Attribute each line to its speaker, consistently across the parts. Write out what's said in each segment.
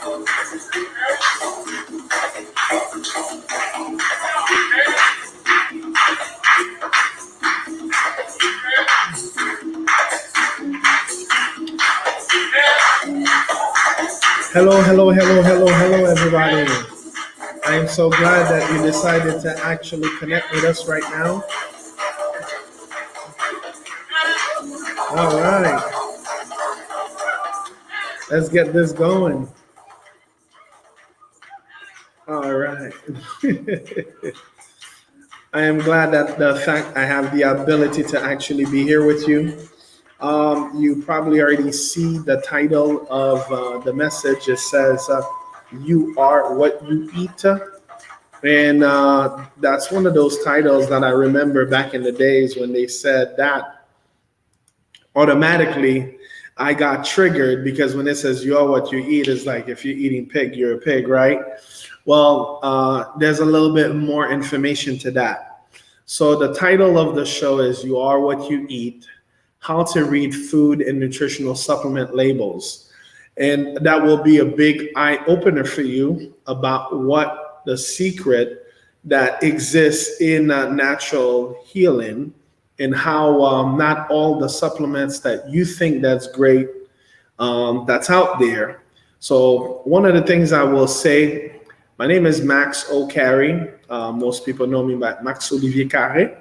Speaker 1: Hello, hello, hello, hello, hello, everybody. I am so glad that you decided to actually connect with us right now. All right, let's get this going. All right. I am glad that the fact I have the ability to actually be here with you. You probably already see the title of the message. It says, You Are What You Eat. And that's one of those titles that I remember back in the days when they said that automatically I got triggered because when it says you are what you eat, it's like if you're eating pig, you're a pig, right? Well, there's a little bit more information to that. So the title of the show is You Are What You Eat, How to Read Food and Nutritional Supplement Labels. And that will be a big eye opener for you about what the secret that exists in natural healing and how not all the supplements that you think that's great that's out there. So one of the things I will say, my name is Max O. Carre. Most people know me by Max Olivier Carre.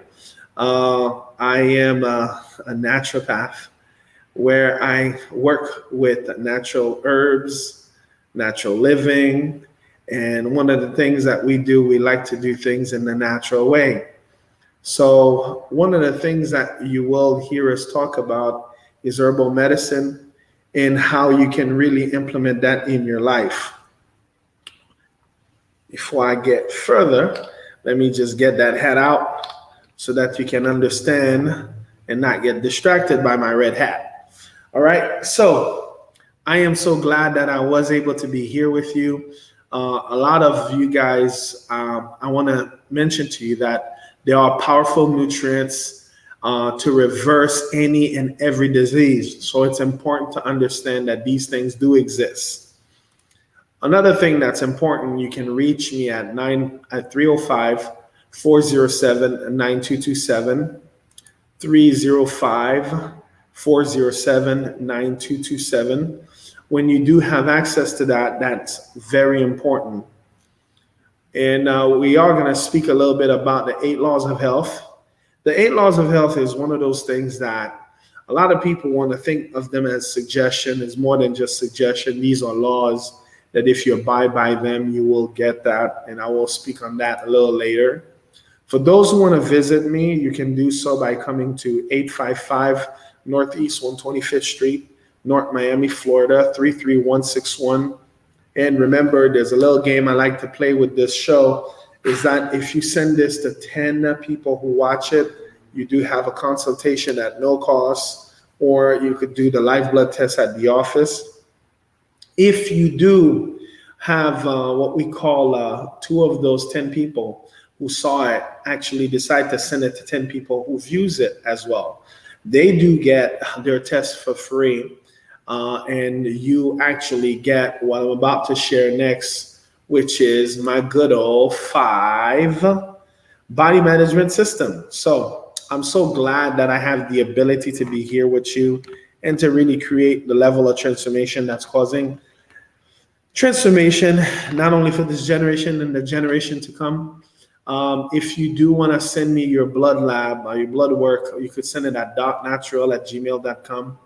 Speaker 1: I am a naturopath where I work with natural herbs, natural living, and one of the things that we do, we like to do things in the natural way. So one of the things that you will hear us talk about is herbal medicine and how you can really implement that in your life. Before I get further, let me just get that hat out so that you can understand and not get distracted by my red hat. All right, so I am so glad that I was able to be here with you. A lot of you guys, I want to mention to you that there are powerful nutrients to reverse any and every disease. So it's important to understand that these things do exist. Another thing that's important, you can reach me at 305 407 9227, 305 407 9227. When you do have access to that, that's very important. And we are going to speak a little bit about the 8 laws of health. The 8 laws of health is one of those things that a lot of people want to think of them as suggestion. It's more than just suggestion. These are laws that if you abide by them, you will get that. And I will speak on that a little later. For those who want to visit me, you can do so by coming to 855 Northeast 125th Street, North Miami, Florida, 33161. And remember, there's a little game I like to play with this show, is that if you send this to 10 people who watch it, you do have a consultation at no cost, or you could do the live blood test at the office. If you do have what we call 2 of those 10 people who saw it actually decide to send it to 10 people who views it as well, they do get their test for free. And you actually get what I'm about to share next, which is my good old 5 body management system. So I'm so glad that I have the ability to be here with you and to really create the level of transformation that's causing transformation, not only for this generation and the generation to come. If you do want to send me your blood lab or your blood work, you could send it at dotnatural@gmail.com.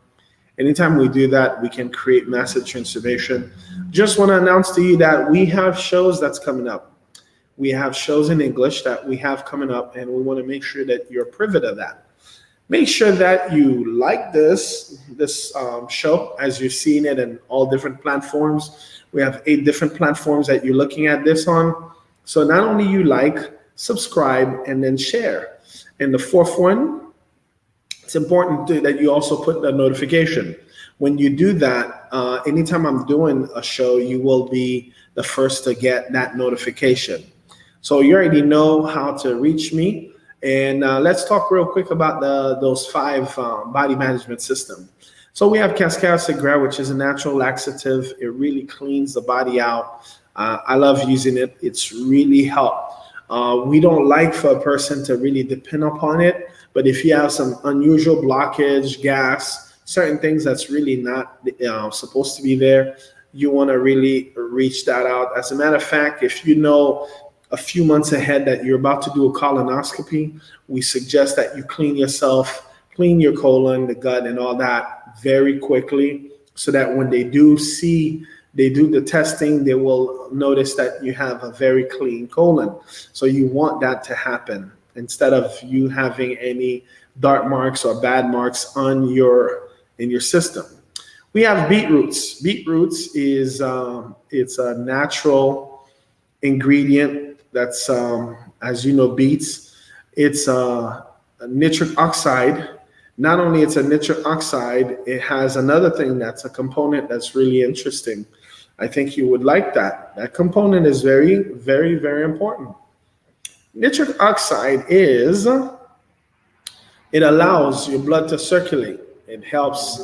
Speaker 1: Anytime we do that, we can create massive transformation. Just want to announce to you that we have shows that's coming up. We have shows in English that we have coming up, and we want to make sure that you're privy to that. Make sure that you like this show as you're seeing it in all different platforms. We have 8 different platforms that you're looking at this on. So not only you like, subscribe, and then share. And the 4th one, it's important that you also put the notification. When you do that, anytime I'm doing a show, you will be the first to get that notification. So you already know how to reach me. And let's talk real quick about those 5 body management system. So we have cascara segre, which is a natural laxative. It really cleans the body out. I love using it. It's really helped. We don't like for a person to really depend upon it, but if you have some unusual blockage, gas, certain things that's really not supposed to be there, you want to really reach that out. As a matter of fact, if you know a few months ahead that you're about to do a colonoscopy, we suggest that you clean yourself, clean your colon, the gut, and all that very quickly, so that when they do the testing, they will notice that you have a very clean colon. So you want that to happen instead of you having any dark marks or bad marks on in your system. We have beetroots. Beetroots is it's a natural ingredient that's, as you know, beets. It's a nitric oxide. Not only it's a nitric oxide, it has another thing that's a component that's really interesting. I think you would like that. That component is very, very, very important. Nitric oxide it allows your blood to circulate. It helps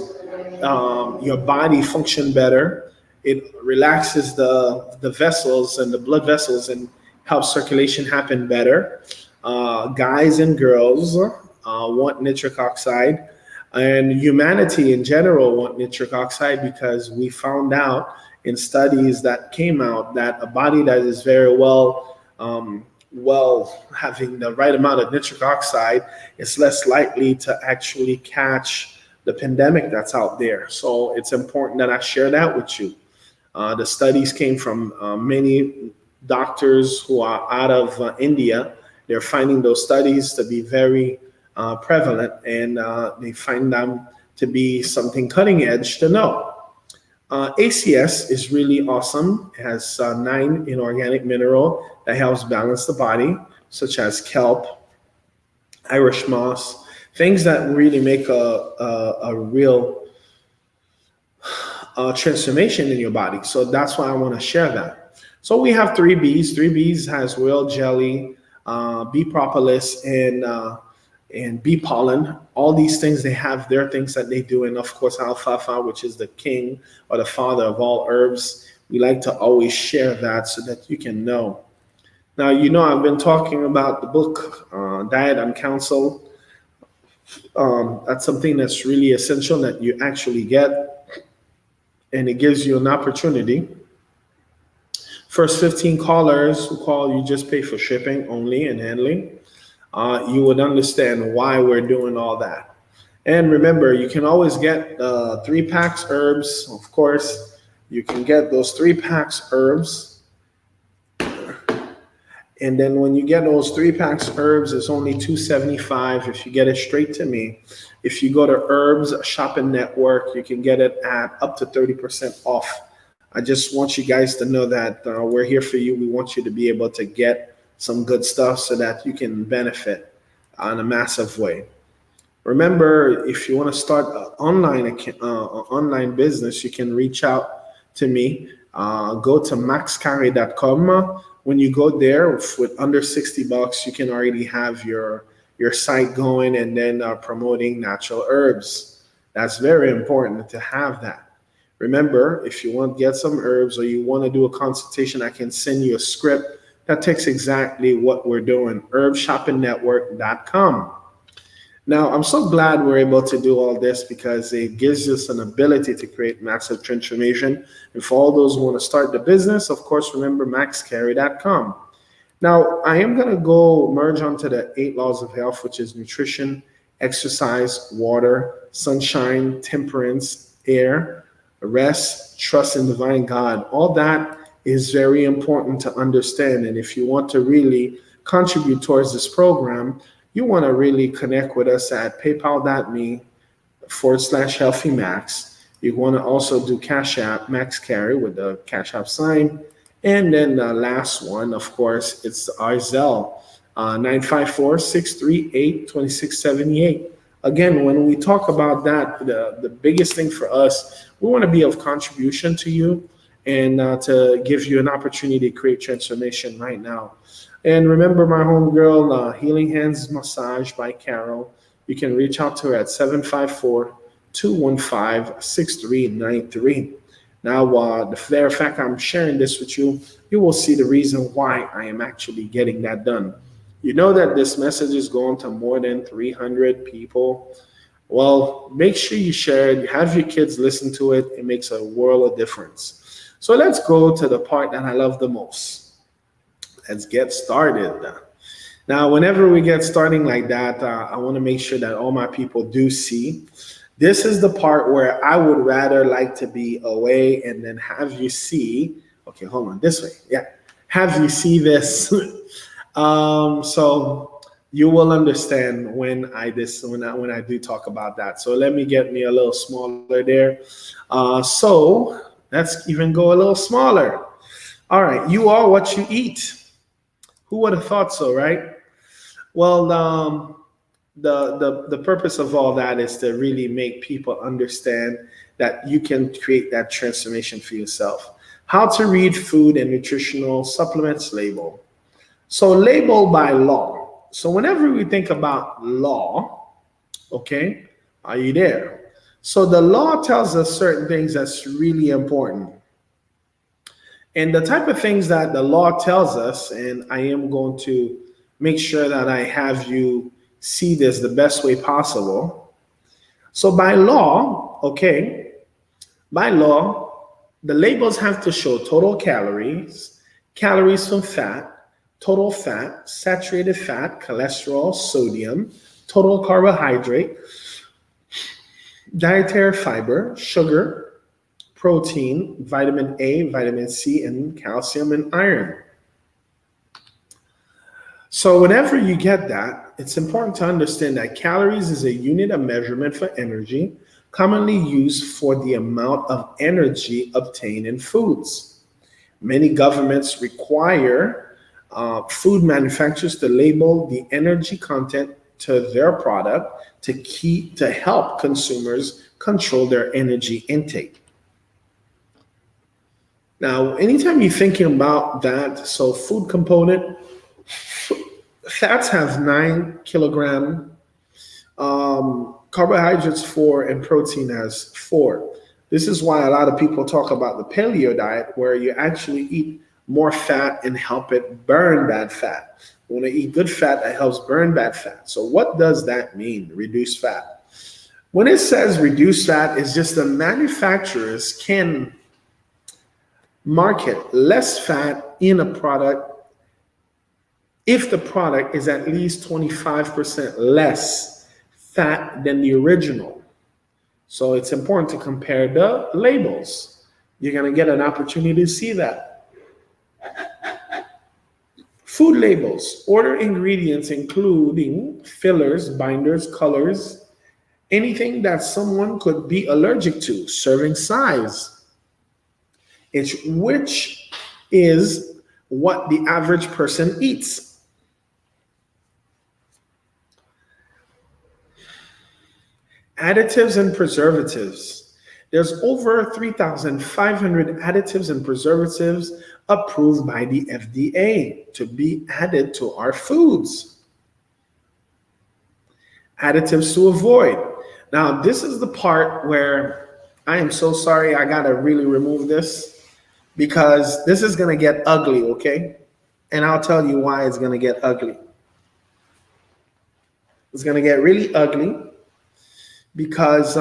Speaker 1: your body function better. It relaxes the vessels and the blood vessels and helps circulation happen better. Guys and girls want nitric oxide, and humanity in general want nitric oxide, because we found out in studies that came out that a body that is very well having the right amount of nitric oxide is less likely to actually catch the pandemic that's out there. So it's important that I share that with you. The studies came from many doctors who are out of India. They're finding those studies to be very prevalent, and they find them to be something cutting edge to know. ACS is really awesome. It has 9 inorganic mineral that helps balance the body, such as kelp, Irish moss, things that really make a real transformation in your body. So that's why I want to share that. So we have 3Bs. 3Bs has royal jelly, bee propolis, and bee pollen. All these things, they have their things that they do. And of course, alfalfa, which is the king or the father of all herbs. We like to always share that so that you can know. Now, you know, I've been talking about the book, Diet and Counsel. That's something that's really essential that you actually get, and it gives you an opportunity. First 15 callers who call, you just pay for shipping only and handling. You would understand why we're doing all that. And remember, you can always get 3 packs herbs. Of course, you can get those 3 packs herbs. And then when you get those 3 packs herbs, it's only $2.75 if you get it straight to me. If you go to Herbs Shopping Network, you can get it at up to 30% off. I just want you guys to know that we're here for you. We want you to be able to get some good stuff so that you can benefit in a massive way. Remember, if you want to start an online business, you can reach out to me. Go to maxcarre.com. When you go there with under $60, you can already have your site going and then promoting natural herbs. That's very important to have that. Remember, if you want to get some herbs or you want to do a consultation, I can send you a script that takes exactly what we're doing. herbshoppingnetwork.com. Now, I'm so glad we're able to do all this because it gives us an ability to create massive transformation. And for all those who want to start the business, of course, remember maxcarre.com. Now, I am going to go merge onto the 8 laws of health, which is nutrition, exercise, water, sunshine, temperance, air, rest, trust in divine God. All that is very important to understand. And if you want to really contribute towards this program, you want to really connect with us at paypal.me/healthymax. You want to also do Cash App, Max Carre with the Cash App sign. And then the last one, of course, it's our Zelle, 954-638-2678. Again, when we talk about that, the biggest thing for us, we want to be of contribution to you and to give you an opportunity to create transformation right now. And remember my homegirl, Healing Hands Massage by Carol. You can reach out to her at 215-6393. Now, the very fact I'm sharing this with you, you will see the reason why I am actually getting that done. You know that this message is going to more than 300 people. Well, make sure you share it. Have your kids listen to it. It makes a world of difference. So let's go to the part that I love the most. Let's get started. Now, whenever we get starting like that, I want to make sure that all my people do see. This is the part where I would rather like to be away and then have you see. Okay, hold on, this way. Yeah, have you see this. So you will understand when I do talk about that. So let me get me a little smaller there. So let's even go a little smaller. All right, you are what you eat. Who would have thought so, right? Well, the purpose of all that is to really make people understand that you can create that transformation for yourself. How to read food and nutritional supplements label. So label by law. So whenever we think about law, okay, are you there? So the law tells us certain things that's really important. And the type of things that the law tells us, and I am going to make sure that I have you see this the best way possible. So by law, okay, by law, the labels have to show total calories, calories from fat, total fat, saturated fat, cholesterol, sodium, total carbohydrate, dietary fiber, sugar, protein, vitamin A, vitamin C, and calcium and iron. So whenever you get that, it's important to understand that calories is a unit of measurement for energy, commonly used for the amount of energy obtained in foods. Many governments require food manufacturers to label the energy content to their product to help consumers control their energy intake. Now, anytime you're thinking about that, so food component, fats have 9 kilogram, carbohydrates 4, and protein has 4. This is why a lot of people talk about the paleo diet, where you actually eat more fat and help it burn bad fat. You want to eat good fat that helps burn bad fat. So what does that mean, reduce fat? When it says reduce fat, it's just the manufacturers can market less fat in a product if the product is at least 25% less fat than the original. So it's important to compare the labels. You're going to get an opportunity to see that. Food labels. Order ingredients including fillers, binders, colors, anything that someone could be allergic to. Serving size, which is what the average person eats. Additives and preservatives. There's over 3,500 additives and preservatives approved by the FDA to be added to our foods. Additives to avoid. Now, this is the part where I am so sorry, I gotta really remove this because this is gonna get ugly, okay? And I'll tell you why it's gonna get ugly. It's gonna get really ugly because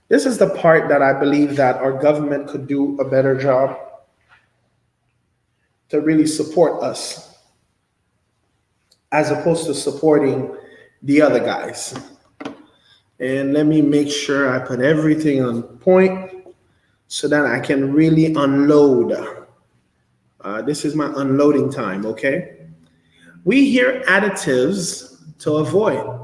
Speaker 1: this is the part that I believe that our government could do a better job to really support us as opposed to supporting the other guys. And let me make sure I put everything on point so that I can really unload. This is my unloading time, okay? We hear additives to avoid.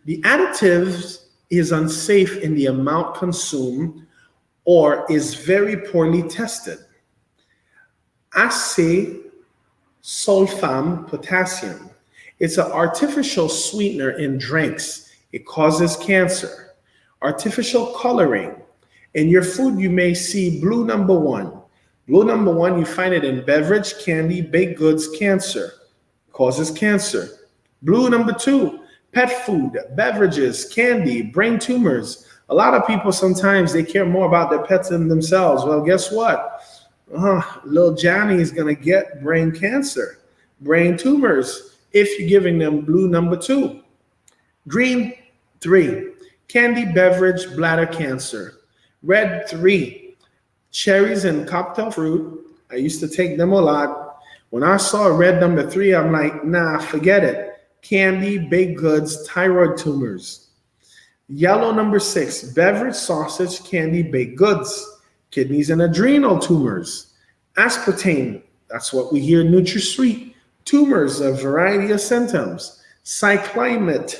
Speaker 1: The additives is unsafe in the amount consumed or is very poorly tested. Acesulfam potassium. It's an artificial sweetener in drinks. It causes cancer. Artificial coloring. In your food, you may see blue number 1. Blue number 1, you find it in beverage, candy, baked goods, cancer. Causes cancer. Blue number 2, Pet food, beverages, candy, brain tumors. A lot of people sometimes they care more about their pets than themselves. Well, guess what? Little Johnny is going to get brain cancer, brain tumors if you're giving them blue number 2. Green 3, candy, beverage, bladder cancer. Red 3, cherries and cocktail fruit. I used to take them a lot. When I saw red number 3, I'm like, nah, forget it. Candy, baked goods, thyroid tumors. Yellow number 6, beverage, sausage, candy, baked goods, kidneys and adrenal tumors. Aspartame, that's what we hear, NutraSweet, tumors, a variety of symptoms. Cyclimate,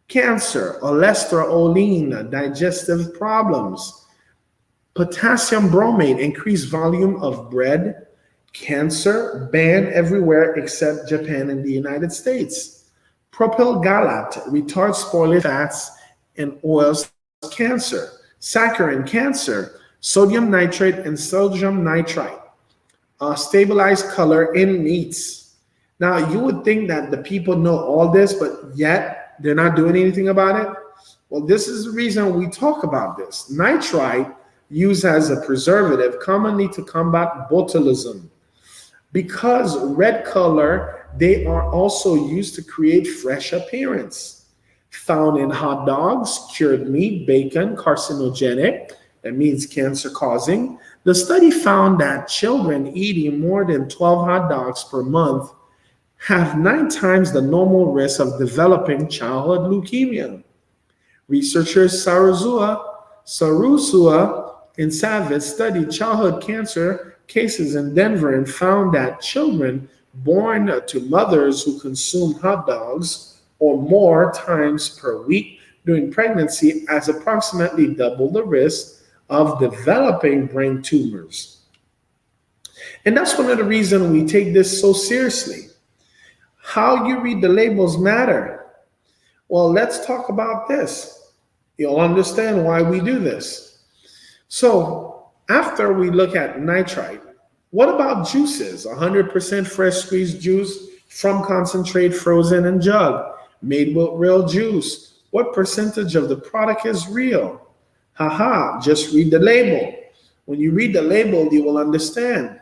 Speaker 1: cancer, cholesterol, digestive problems. Potassium bromate, increased volume of bread, cancer, banned everywhere except Japan and the United States. Propyl gallate, retards spoilage fats and oils, cancer. Saccharin, cancer. Sodium nitrate and sodium nitrite, stabilize color in meats. Now, you would think that the people know all this, but yet they're not doing anything about it. Well, this is the reason we talk about this. Nitrite, used as a preservative, commonly to combat botulism. Because red color, they are also used to create fresh appearance. Found in hot dogs, cured meat, bacon, carcinogenic, that means cancer causing. The study found that children eating more than 12 hot dogs per month have 9 times the normal risk of developing childhood leukemia. Researchers Sarusua and Savitz studied childhood cancer cases in Denver and found that children born to mothers who consumed hot dogs or more times per week during pregnancy has approximately double the risk of developing brain tumors. And that's one of the reasons we take this so seriously. How you read the labels matter. Well, let's talk about this. You'll understand why we do this. So after we look at nitrite, what about juices? 100% fresh squeezed juice from concentrate, frozen and jug, made with real juice. What percentage of the product is real? Just read the label. When you read the label, you will understand.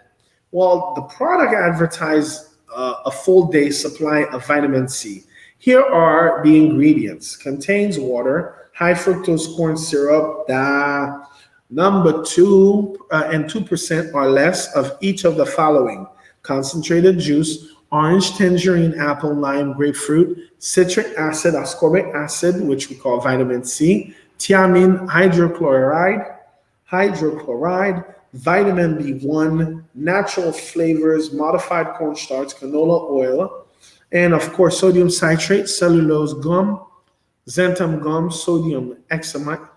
Speaker 1: Well, the product advertised a full day supply of vitamin C. Here are the ingredients. Contains water, high fructose corn syrup, number 2 and 2% or less of each of the following: concentrated juice, orange, tangerine, apple, lime, grapefruit, citric acid, ascorbic acid, which we call vitamin C, thiamine, hydrochloride, vitamin B1, natural flavors, modified cornstarch, canola oil, and of course sodium citrate, cellulose gum, xanthan gum, sodium hexamide,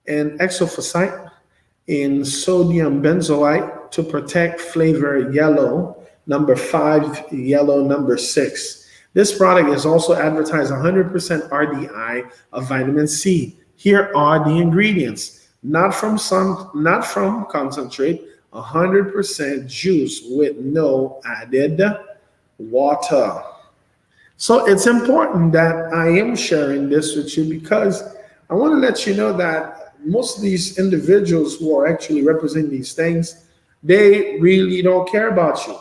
Speaker 1: and exophosite, in sodium benzoate to protect flavor, yellow, number 5, yellow, number 6. This product is also advertised 100% RDI of vitamin C. Here are the ingredients. Not from concentrate, 100% juice with no added water. So it's important that I am sharing this with you because I want to let you know that most of these individuals who are actually representing these things, they really don't care about you.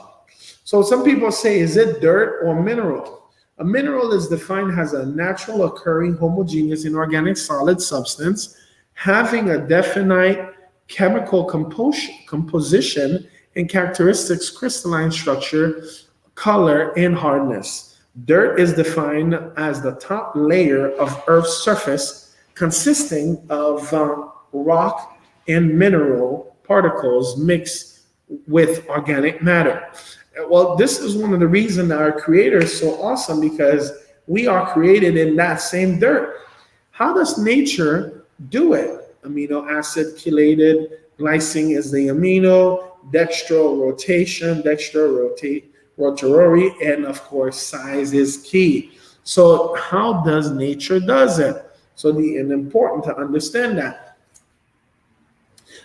Speaker 1: So some people say, is it dirt or mineral? A mineral is defined as a natural occurring homogeneous inorganic solid substance having a definite chemical composition and characteristics, crystalline structure, color, and hardness. Dirt is defined as the top layer of Earth's surface consisting of rock and mineral particles mixed with organic matter. Well, this is one of the reasons our Creator is so awesome, because we are created in that same dirt. How does nature do it? Amino acid chelated, glycine is the amino, rotatory, and of course size is key. So how does nature does it? So and important to understand that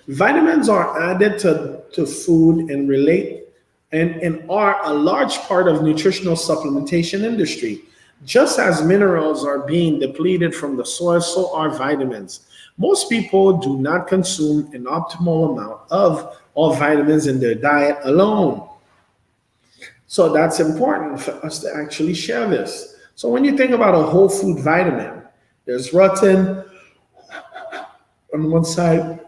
Speaker 1: vitamins are added to food and relate and are a large part of nutritional supplementation industry. Just as minerals are being depleted from the soil, so are vitamins. Most people do not consume an optimal amount of all vitamins in their diet alone. So that's important for us to actually share this. So when you think about a whole food vitamin, there's rutin on one side,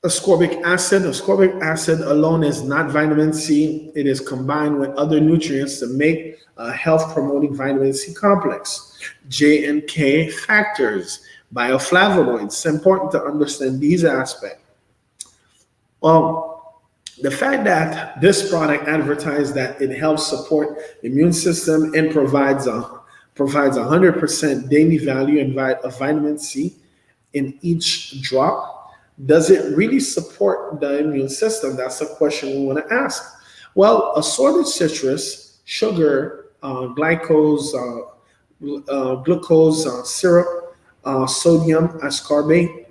Speaker 1: ascorbic acid. Ascorbic acid alone is not vitamin C. It is combined with other nutrients to make a health promoting vitamin C complex. J and K factors, bioflavonoids. It's important to understand these aspects. Well, the fact that this product advertised that it helps support immune system and provides 100% daily value of vitamin C in each drop, does it really support the immune system? That's the question we want to ask. Well, assorted citrus, sugar, glucose syrup, sodium ascorbate,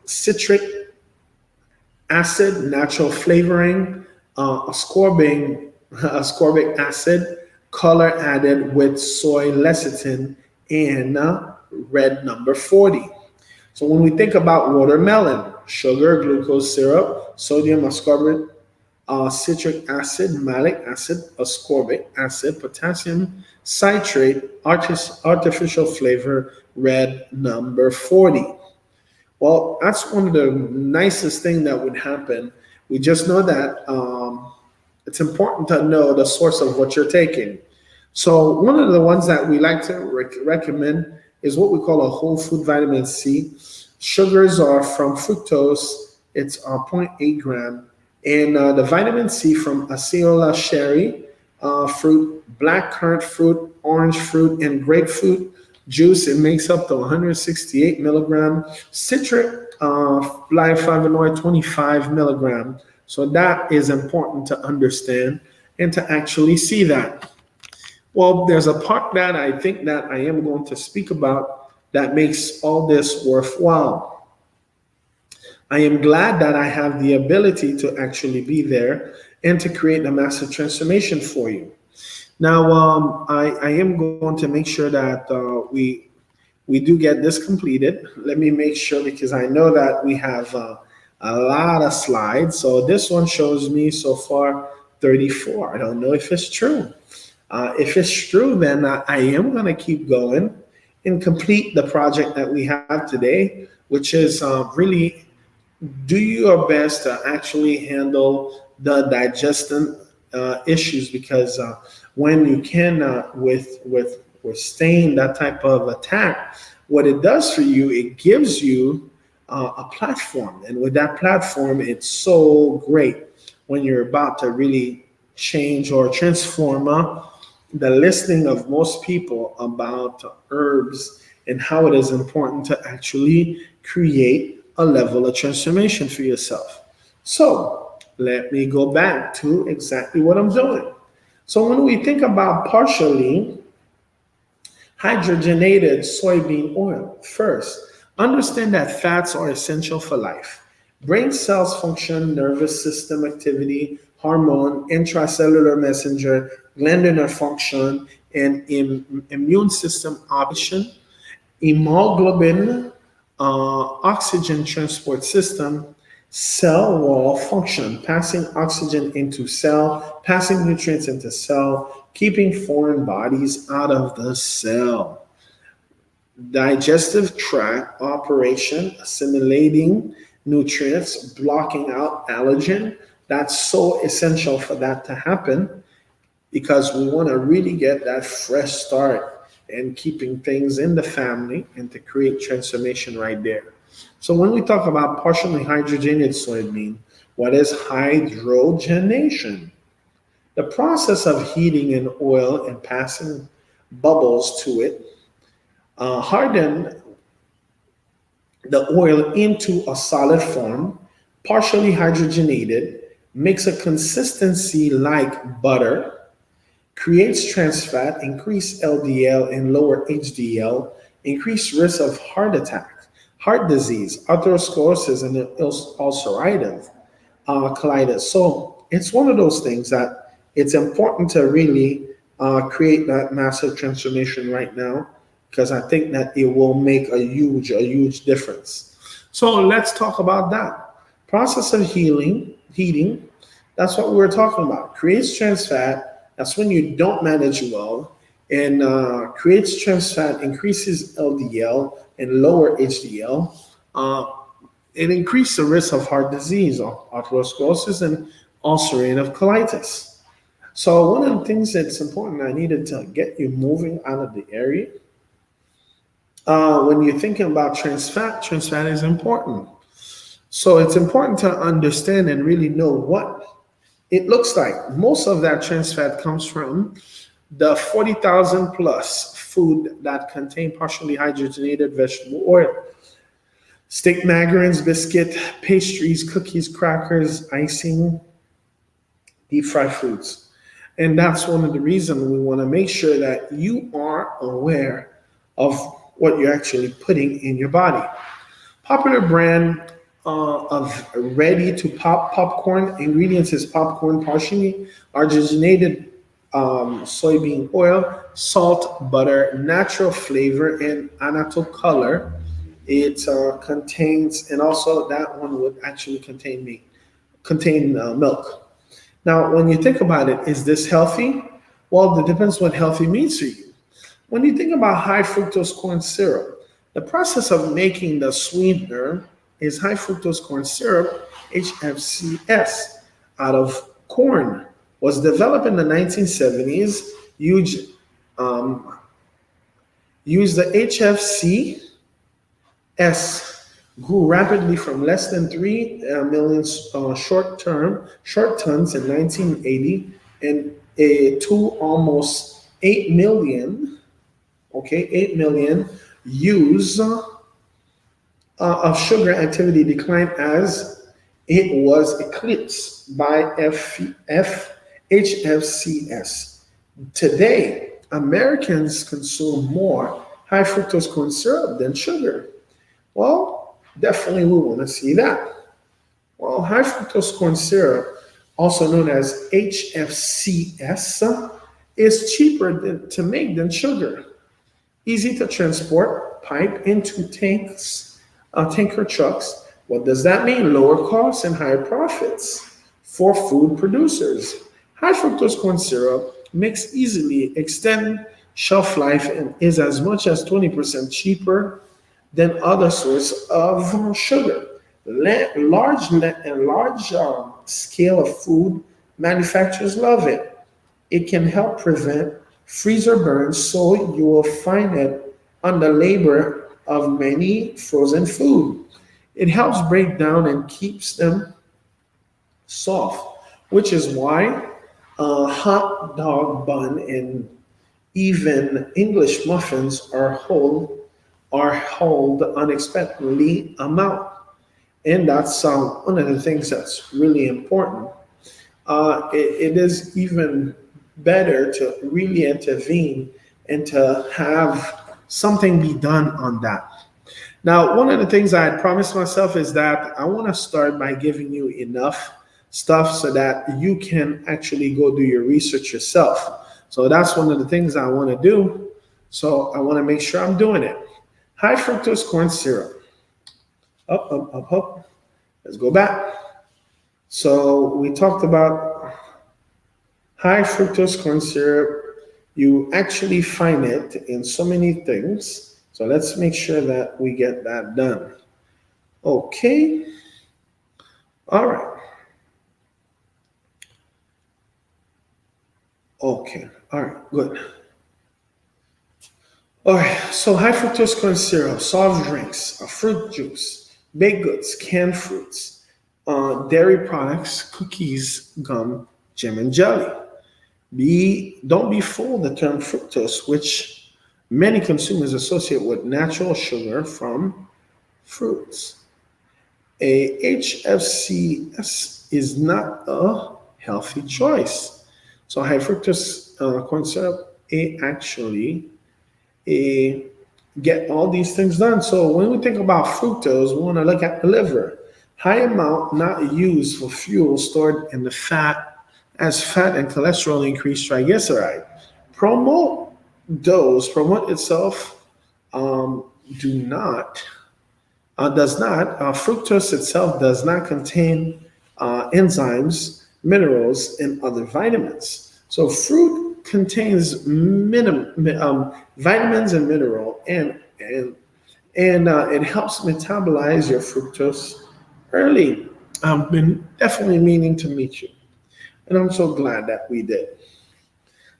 Speaker 1: citric acid, natural flavoring, ascorbic acid, color added with soy lecithin, and red number 40. So when we think about watermelon, sugar, glucose syrup, sodium ascorbate, citric acid, malic acid, ascorbic acid, potassium citrate, artificial flavor, red number 40. Well, that's one of the nicest things that would happen. We just know that it's important to know the source of what you're taking. So one of the ones that we like to recommend is what we call a whole food vitamin C. Sugars are from fructose. It's 0.8 gram. And the vitamin C from Acerola cherry fruit, black currant fruit, orange fruit, and grapefruit juice. It makes up to 168 milligram. Citric flavonoid, 25 milligram. So that is important to understand and to actually see that. Well, there's a part that I think that I am going to speak about that makes all this worthwhile. I am glad that I have the ability to actually be there and to create a massive transformation for you. Now, I am going to make sure that we do get this completed. Let me make sure, because I know that we have a lot of slides. So this one shows me so far 34. I don't know if it's true. If it's true, then I am going to keep going and complete the project that we have today, which is really do your best to actually handle the digestion issues, because when you cannot withstand that type of attack, what it does for you, it gives you a platform. And with that platform, it's so great when you're about to really change or transform the listening of most people about herbs and how it is important to actually create a level of transformation for yourself. So let me go back to exactly what I'm doing. So when we think about partially hydrogenated soybean oil, first, understand that fats are essential for life. Brain cells function, nervous system activity, hormone, intracellular messenger, glandular function, and immune system operation, hemoglobin, oxygen transport system, cell wall function, passing oxygen into cell, passing nutrients into cell, keeping foreign bodies out of the cell. Digestive tract operation, assimilating nutrients, blocking out allergen. That's so essential for that to happen, because we want to really get that fresh start and keeping things in the family and to create transformation right there. So when we talk about partially hydrogenated soybean, what is hydrogenation? The process of heating an oil and passing bubbles to it harden the oil into a solid form, partially hydrogenated, makes a consistency like butter, creates trans fat, increase LDL and lower HDL, increase risk of heart attack, heart disease, atherosclerosis, and ulcerative colitis. So it's one of those things that it's important to really create that massive transformation right now, because I think that it will make a huge difference. So let's talk about that. Process of heating. That's what we were talking about. Creates trans fat. That's when you don't manage well, and creates trans fat, increases LDL and lower HDL. Uh, it increases the risk of heart disease, atherosclerosis, and ulcerative colitis. So one of the things that's important, I needed to get you moving out of the area. When you're thinking about trans fat is important. So it's important to understand and really know what it looks like. Most of that trans fat comes from the 40,000 plus food that contain partially hydrogenated vegetable oil. Steak margarines, biscuit, pastries, cookies, crackers, icing, deep fried foods. And that's one of the reasons we want to make sure that you are aware of what you're actually putting in your body. Popular brand of ready to pop popcorn ingredients is popcorn, partially hydrogenated soybean oil, salt, butter, natural flavor, and annatto color. It contains, and also that one would actually contain milk. Now, when you think about it, is this healthy? Well, it depends what healthy means to you. When you think about high fructose corn syrup, the process of making the sweetener is high fructose corn syrup, HFCS, out of corn. Was developed in the 1970s. Used the HFCS grew rapidly from less than 3 million short tons in 1980 and to almost 8 million, okay, 8 million use of sugar activity declined as it was eclipsed by HFCS. Today, Americans consume more high fructose corn syrup than sugar. Well, definitely we want to see that. Well, high fructose corn syrup, also known as HFCS, is cheaper to make than sugar. Easy to transport, pipe into tanker trucks. What does that mean? Lower costs and higher profits for food producers. High fructose corn syrup mixed easily extend shelf life and is as much as 20% cheaper than other sources of sugar. Large scale of food manufacturers love it. It can help prevent freezer burns, so you will find it on the label of many frozen food. It helps break down and keeps them soft, which is why a hot dog bun and even English muffins are hold unexpectedly amount. And that's one of the things that's really important. It is even better to really intervene and to have something be done on that. Now, one of the things I had promised myself is that I want to start by giving you enough stuff so that you can actually go do your research yourself. So that's one of the things I want to do. So I want to make sure I'm doing it. High fructose corn syrup. Up, up, up, up. Let's go back. So we talked about high fructose corn syrup. You actually find it in so many things. So let's make sure that we get that done. Okay. All right. Okay. All right. Good. All right. So high fructose corn syrup, soft drinks, fruit juice, baked goods, canned fruits, dairy products, cookies, gum, jam, and jelly. Don't be fooled the term fructose, which many consumers associate with natural sugar from fruits. A HFCS is not a healthy choice. So high fructose corn syrup, it actually get all these things done. So when we think about fructose, we want to look at the liver. High amount not used for fuel stored in the fat as fat and cholesterol increase triglyceride. Promote promote itself, um, do not does not, fructose itself does not contain enzymes, minerals, and other vitamins. So fruit contains vitamins and mineral, and it helps metabolize your fructose early. I've been definitely meaning to meet you, and I'm so glad that we did.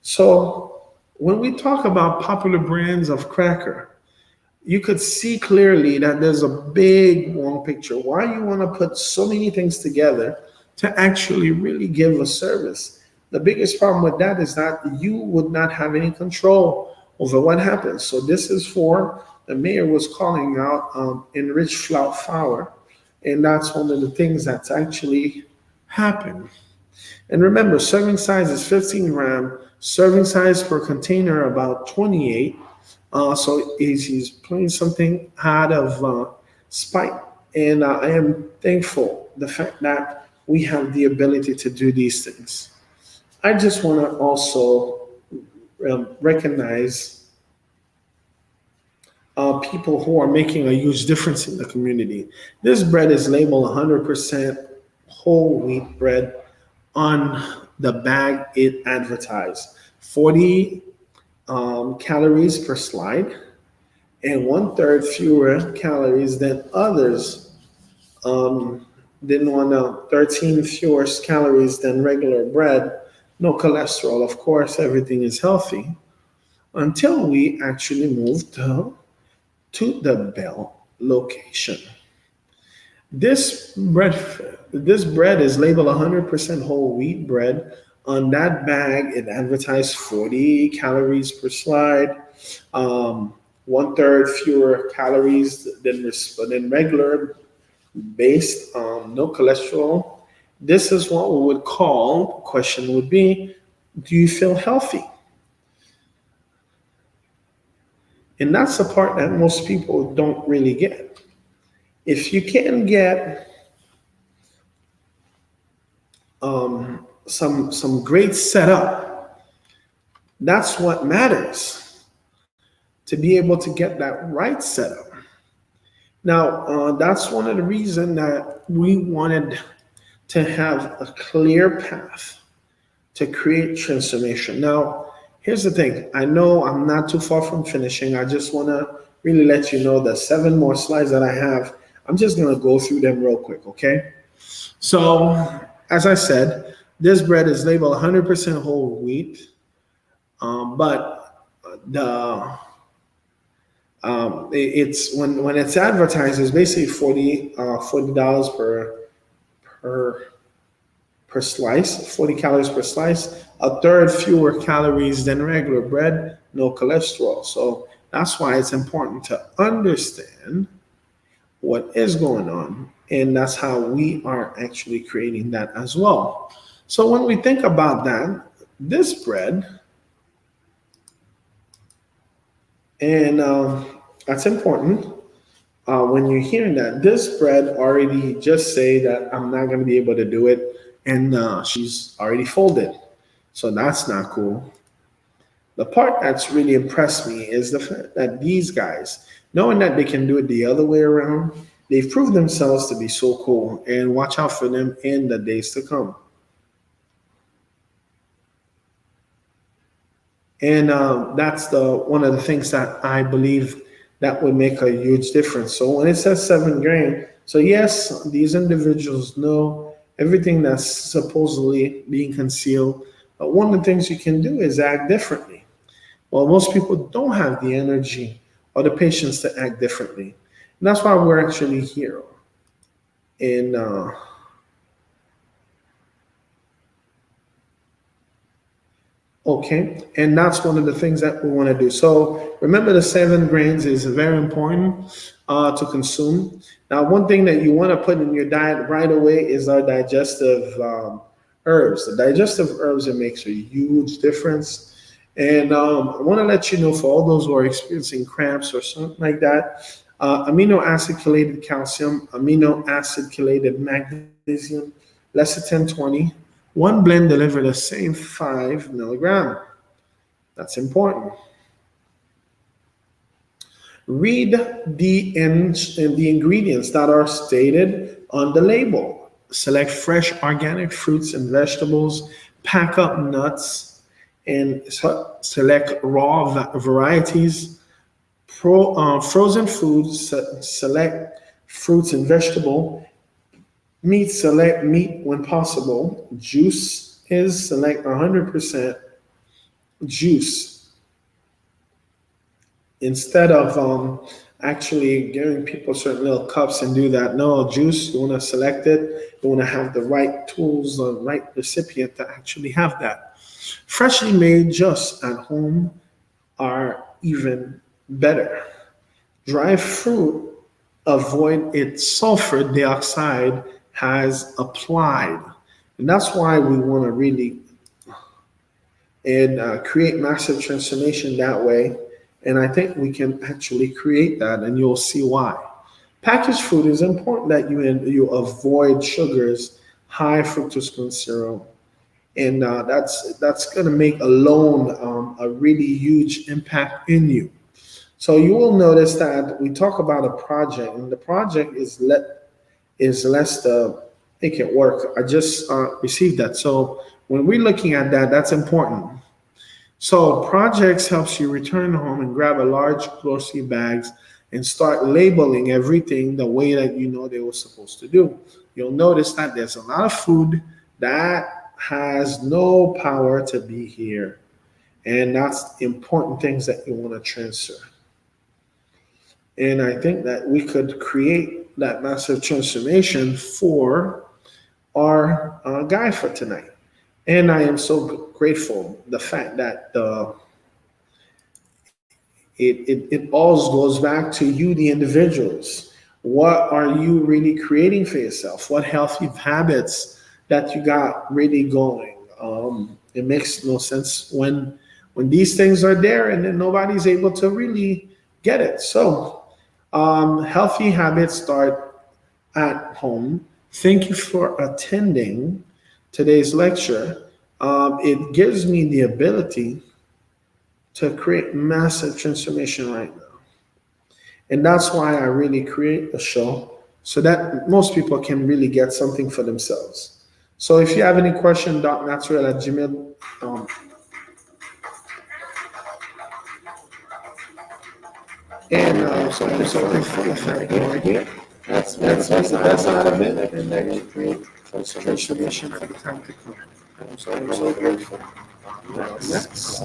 Speaker 1: So when we talk about popular brands of cracker, you could see clearly that there's a big long picture. Why you want to put so many things together to actually really give a service? The biggest problem with that is that you would not have any control over what happens. So this is for the mayor was calling out enriched flour, and that's one of the things that's actually happened. And remember, serving size is 15 gram. Serving size per container about 28. So he's playing something out of spite. And I am thankful the fact that we have the ability to do these things. I just want to also recognize people who are making a huge difference in the community. This bread is labeled 100% whole wheat bread on the bag it advertised. 40 calories per slide, and 1/3 fewer calories than others. Didn't want to 13 fewer calories than regular bread. No cholesterol, of course, everything is healthy until we actually moved to the Bell location. This bread, this bread is labeled 100% whole wheat bread. On that bag, it advertised 40 calories per slide, 1/3 fewer calories than regular, based on no cholesterol. This is what we would call, question would be, do you feel healthy? And that's the part that most people don't really get. If you can get some great setup, that's what matters, to be able to get that right setup. Now, that's one of the reasons that we wanted to have a clear path to create transformation. Now, here's the thing. I know I'm not too far from finishing. I just want to really let you know the 7 more slides that I have. I'm just going to go through them real quick, okay? So, as I said, this bread is labeled 100% whole wheat, but the it's when it's advertised, it's basically $40 per per slice, 40 calories per slice, 1/3 fewer calories than regular bread, no cholesterol. So that's why it's important to understand what is going on. And that's how we are actually creating that as well. So when we think about that, this bread, and that's important. When you're hearing that, this bread already just say that I'm not going to be able to do it, and she's already folded. So that's not cool. The part that's really impressed me is the fact that these guys, knowing that they can do it the other way around, they've proved themselves to be so cool, and watch out for them in the days to come. And that's the one of the things that I believe that would make a huge difference. So when it says 7 grain, so yes, these individuals know everything that's supposedly being concealed. But one of the things you can do is act differently. Well, most people don't have the energy or the patience to act differently. And that's why we're actually here. And okay, and that's one of the things that we want to do. So remember, the 7 grains is very important to consume. Now, one thing that you want to put in your diet right away is our digestive herbs. The digestive herbs, it makes a huge difference. And I want to let you know, for all those who are experiencing cramps or something like that, amino acid chelated calcium, amino acid chelated magnesium, lecithin 20. One blend delivered the same 5 milligram. That's important. Read the ingredients that are stated on the label. Select fresh organic fruits and vegetables. Pack up nuts and select raw varieties. Frozen foods, select fruits and vegetable. Meat, select meat when possible. Juice is select 100% juice instead of actually giving people certain little cups and do that. No, juice, you want to select it. You want to have the right tools, the right recipient to actually have that. Freshly made just at home are even better. Dry fruit avoid its sulfur dioxide has applied. And that's why we want to really create massive transformation that way. And I think we can actually create that, and you'll see why. Packaged food is important that you avoid sugars, high fructose corn syrup, and that's going to make alone a really huge impact in you. So you will notice that we talk about a project, and the project is less to make it work. I just received that. So when we're looking at that, that's important. So projects helps you return home and grab a large grocery bags and start labeling everything the way that you know they were supposed to do. You'll notice that there's a lot of food that has no power to be here. And that's important things that you want to transfer. And I think that we could create that massive transformation for our guy for tonight. And I am so grateful the fact that it all goes back to you, the individuals. What are you really creating for yourself? What healthy habits that you got really going? It makes no sense when these things are there and then nobody's able to really get it. So healthy habits start at home. Thank you for attending today's lecture. It gives me the ability to create massive transformation right now. And that's why I really create a show so that most people can really get something for themselves. So if you have any question, .natural@gmail. So I'm so grateful for the fact that you are here. That's the best out of it, and then you create transformation for the time to come. I'm so grateful. Next.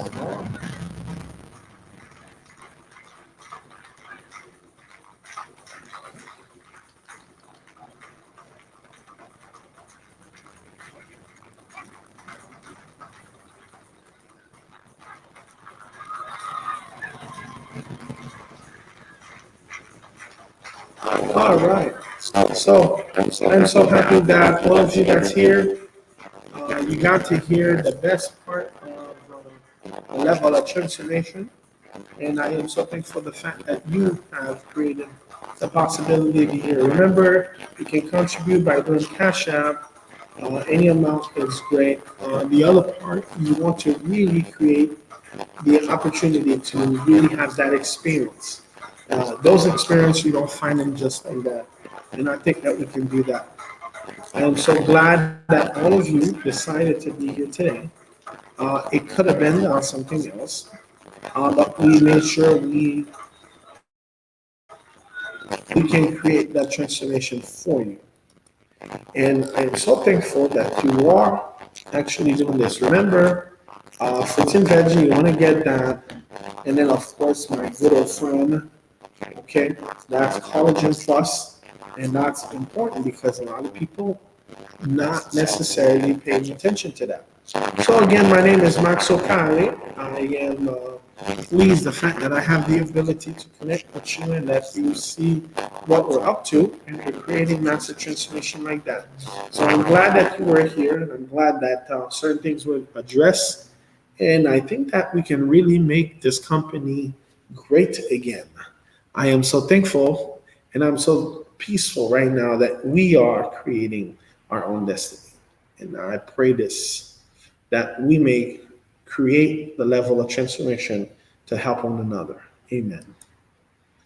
Speaker 1: All right. So I'm so happy that all of you that's here, you got to hear the best part of the level of transformation. And I am so thankful for the fact that you have created the possibility to be here. Remember, you can contribute by doing Cash App. Any amount is great. The other part, you want to really create the opportunity to really have that experience. Those experiences you don't find them just like that. And I think that we can do that. I am so glad that all of you decided to be here today. It could have been on something else, but we made sure we can create that transformation for you. And I'm so thankful that you are actually doing this. Remember, fruits and veggie, you want to get that. And then, of course, my good old friend, okay, that's collagen plus. And that's important because a lot of people not necessarily paying attention to that. So again, my name is Max Olivier Carre. I am pleased the fact that I have the ability to connect with you and let you see what we're up to, and we're creating massive transformation like that. So I'm glad that you were here, and I'm glad that certain things were addressed, and I think that we can really make this company great again. I am so thankful, and I'm so peaceful right now that we are creating our own destiny. And I pray this, that we may create the level of transformation to help one another. Amen.